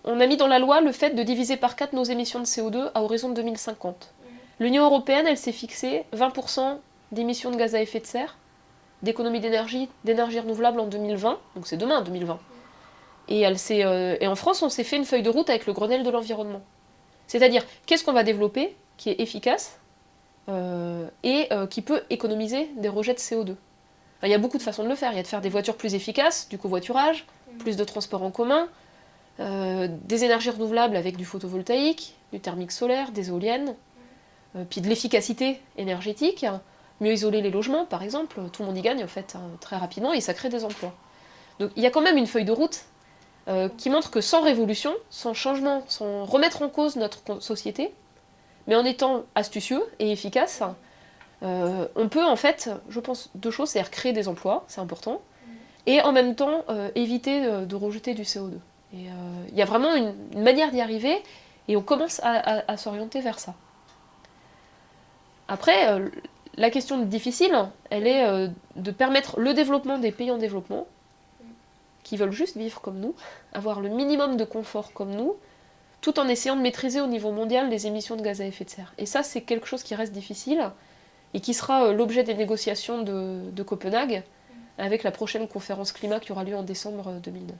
On a mis dans la loi le fait de diviser par 4 nos émissions de CO2 à horizon de 2050. L'Union européenne, elle s'est fixée 20% d'émissions de gaz à effet de serre, d'économie d'énergie renouvelable en 2020, donc c'est demain 2020. Et en France, on s'est fait une feuille de route avec le Grenelle de l'environnement. C'est-à-dire, qu'est-ce qu'on va développer qui est efficace qui peut économiser des rejets de CO2. Enfin, il y a beaucoup de façons de le faire. Il y a de faire des voitures plus efficaces, du covoiturage, plus de transports en commun, des énergies renouvelables avec du photovoltaïque, du thermique solaire, des éoliennes, puis de l'efficacité énergétique, mieux isoler les logements par exemple, tout le monde y gagne en fait très rapidement et ça crée des emplois. Donc il y a quand même une feuille de route qui montre que sans révolution, sans changement, sans remettre en cause notre société, mais en étant astucieux et efficace, on peut en fait, je pense, deux choses, c'est-à-dire créer des emplois, c'est important, et en même temps éviter de rejeter du CO2. Et il y a vraiment une manière d'y arriver, et on commence à s'orienter vers ça. Après, la question difficile, elle est de permettre le développement des pays en développement, qui veulent juste vivre comme nous, avoir le minimum de confort comme nous, tout en essayant de maîtriser au niveau mondial les émissions de gaz à effet de serre. Et ça, c'est quelque chose qui reste difficile, et qui sera l'objet des négociations de Copenhague, avec la prochaine conférence climat qui aura lieu en décembre 2009.